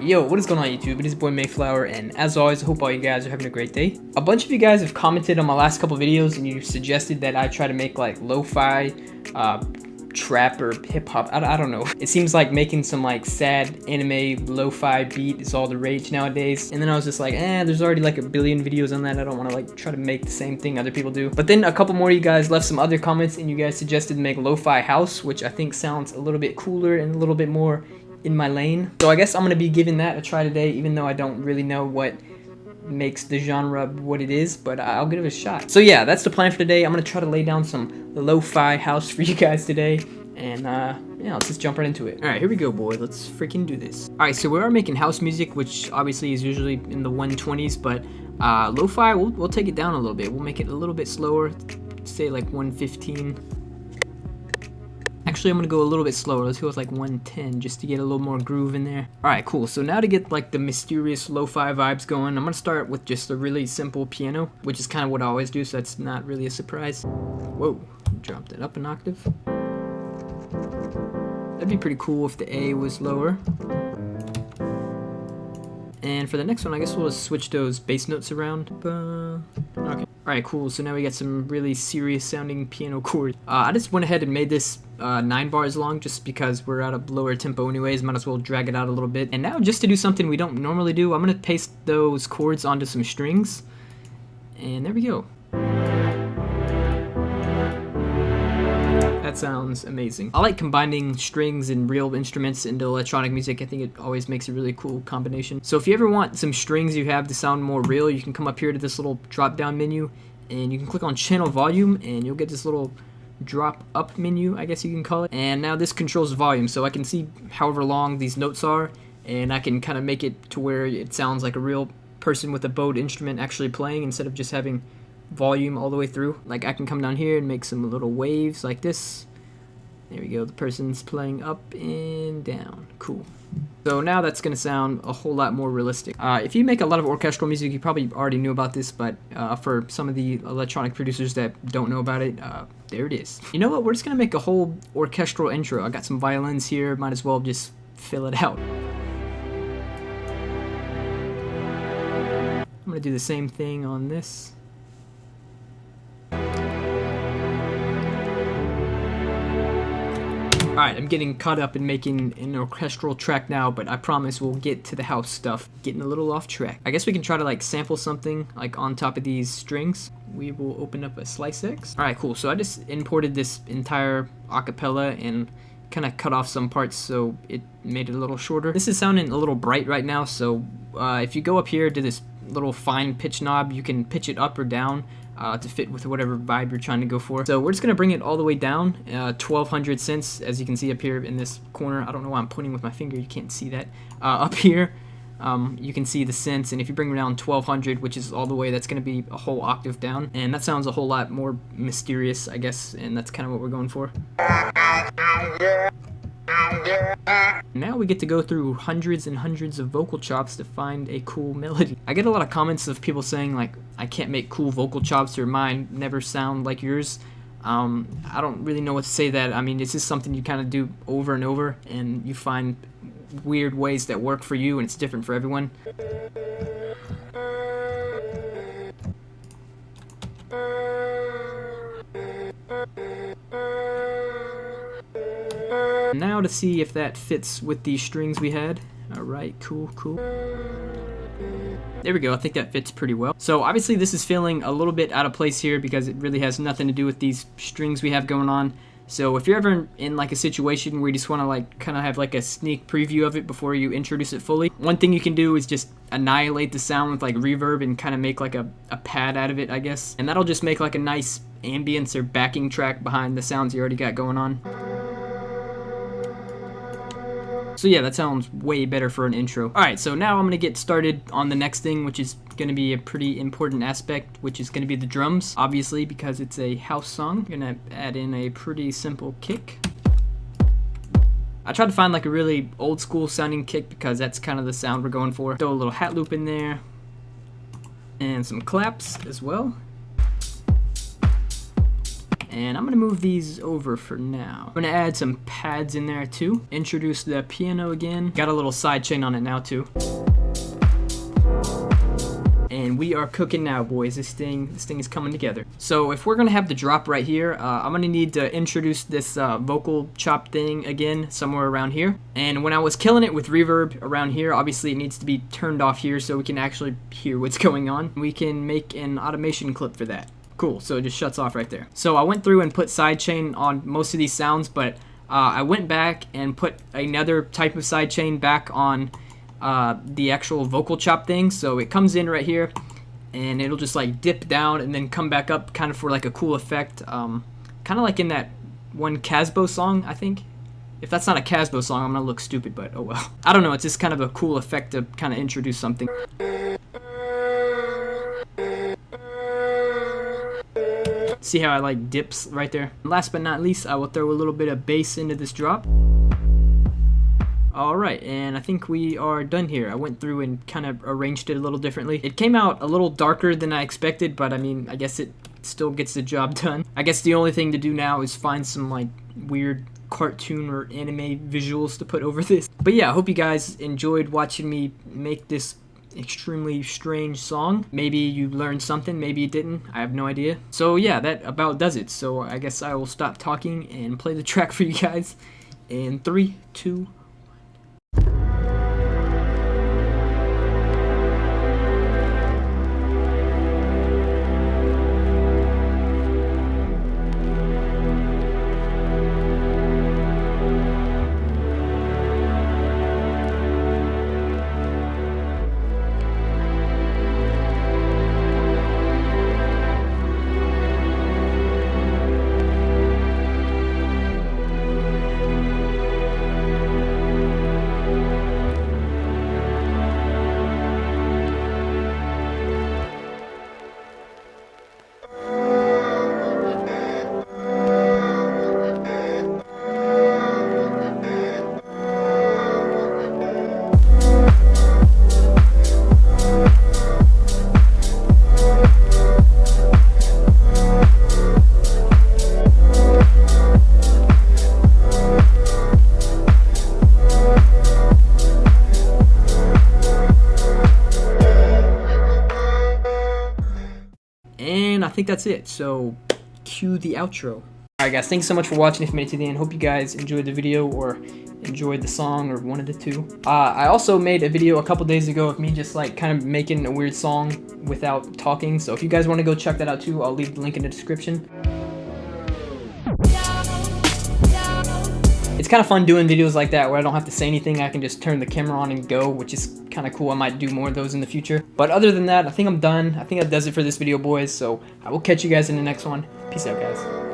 Yo, what is going on YouTube? It is boy MayFlwr, and as always, I hope all you guys are having a great day. A bunch of you guys have commented on my last couple videos and you suggested that I try to make like lo-fi, trap or hip-hop. I don't know. It seems like making some like sad anime lo-fi beat is all the rage nowadays. And then I was just like, there's already like a billion videos on that. I don't want to like try to make the same thing other people do. But then a couple more of you guys left some other comments and you guys suggested to make lo-fi house, which I think sounds a little bit cooler and a little bit more in my lane. So I guess I'm gonna be giving that a try today, even though I don't really know what makes the genre what it is, but I'll give it a shot. So yeah, that's the plan for today. I'm gonna try to lay down some lo-fi house for you guys today, and yeah, let's just jump right into it. All right, here we go, boy. Let's freaking do this. All right, so we are making house music, which obviously is usually in the 120s, but lo-fi, we'll take it down a little bit. We'll make it a little bit slower, say like 115. Actually, I'm gonna go a little bit slower. Let's go with like 110 just to get a little more groove in there. All right, cool. So now to get like the mysterious lo-fi vibes going, I'm gonna start with just a really simple piano, which is kind of what I always do, so that's not really a surprise. Whoa, dropped it up an octave. That'd be pretty cool if the A was lower. And for the next one, I guess we'll just switch those bass notes around. Okay. Alright, cool. So now we got some really serious sounding piano chords. I just went ahead and made this 9 bars long just because we're at a lower tempo anyways. Might as well drag it out a little bit. And now just to do something we don't normally do, I'm going to paste those chords onto some strings. And there we go. That sounds amazing. I like combining strings and real instruments into electronic music. I think it always makes a really cool combination. So if you ever want some strings you have to sound more real, you can come up here to this little drop down menu and you can click on channel volume and you'll get this little drop up menu, I guess you can call it. And now this controls volume, so I can see however long these notes are and I can kind of make it to where it sounds like a real person with a bowed instrument actually playing instead of just having volume all the way through. Like I can come down here and make some little waves like this. There we go, the person's playing up and down. Cool. So now that's gonna sound a whole lot more realistic. If you make a lot of orchestral music, you probably already knew about this, but for some of the electronic producers that don't know about it, there it is. You know what, we're just gonna make a whole orchestral intro. I got some violins here, might as well just fill it out. I'm gonna do the same thing on this. Alright, I'm getting caught up in making an orchestral track now, but I promise we'll get to the house stuff. Getting a little off track. I guess we can try to like sample something like on top of these strings. We will open up a Slice X. Alright, cool. So I just imported this entire acapella and kind of cut off some parts so it made it a little shorter. This is sounding a little bright right now, so if you go up here to this little fine pitch knob, you can pitch it up or down to fit with whatever vibe you're trying to go for. So we're just gonna bring it all the way down, 1200 cents, as you can see up here in this corner. I don't know why I'm pointing with my finger, you can't see that. Up here, you can see the cents, and if you bring it down 1200, which is all the way, that's gonna be a whole octave down, and that sounds a whole lot more mysterious, I guess, and that's kind of what we're going for. Now we get to go through hundreds and hundreds of vocal chops to find a cool melody. I get a lot of comments of people saying like, I can't make cool vocal chops or mine never sound like yours. I don't really know what to say to that. I mean, it's just something you kind of do over and over and you find weird ways that work for you and it's different for everyone. Now to see if that fits with the strings we had. Alright, cool. There we go, I think that fits pretty well. So obviously this is feeling a little bit out of place here because it really has nothing to do with these strings we have going on. So if you're ever in like a situation where you just want to like kind of have like a sneak preview of it before you introduce it fully, one thing you can do is just annihilate the sound with like reverb and kind of make like a pad out of it, I guess. And that'll just make like a nice ambience or backing track behind the sounds you already got going on. So yeah, that sounds way better for an intro. Alright, so now I'm going to get started on the next thing, which is going to be a pretty important aspect, which is going to be the drums, obviously, because it's a house song. I'm going to add in a pretty simple kick. I tried to find like a really old school sounding kick because that's kind of the sound we're going for. Throw a little hat loop in there, and some claps as well. And I'm gonna move these over for now. I'm gonna add some pads in there too. Introduce the piano again. Got a little sidechain on it now too. And we are cooking now, boys. This thing is coming together. So if we're gonna have the drop right here, I'm gonna need to introduce this vocal chop thing again somewhere around here. And when I was killing it with reverb around here, obviously it needs to be turned off here so we can actually hear what's going on. We can make an automation clip for that. Cool, so it just shuts off right there. So I went through and put sidechain on most of these sounds, but I went back and put another type of sidechain back on the actual vocal chop thing. So it comes in right here and it'll just like dip down and then come back up kind of for like a cool effect, kind of like in that one Casbo song, I think. If that's not a Casbo song, I'm gonna look stupid, but oh well. I don't know, it's just kind of a cool effect to kind of introduce something. See how I like dips right there? Last but not least, I will throw a little bit of bass into this drop. Alright, and I think we are done here. I went through and kind of arranged it a little differently. It came out a little darker than I expected, but I mean, I guess it still gets the job done. I guess the only thing to do now is find some like weird cartoon or anime visuals to put over this. But yeah, I hope you guys enjoyed watching me make this extremely strange song. Maybe you learned something, maybe you didn't, I have no idea. So yeah, that about does it. So I guess I will stop talking and play the track for you guys in 3, 2, and I think that's it. So cue the outro. Alright guys, thanks so much for watching if you made it to the end. Hope you guys enjoyed the video or enjoyed the song or one of the two. I also made a video a couple days ago of me just like kind of making a weird song without talking. So if you guys want to go check that out too, I'll leave the link in the description. It's kind of fun doing videos like that where I don't have to say anything. I can just turn the camera on and go, which is kind of cool. I might do more of those in the future. But other than that, I think I'm done. I think that does it for this video, boys. So I will catch you guys in the next one. Peace out, guys.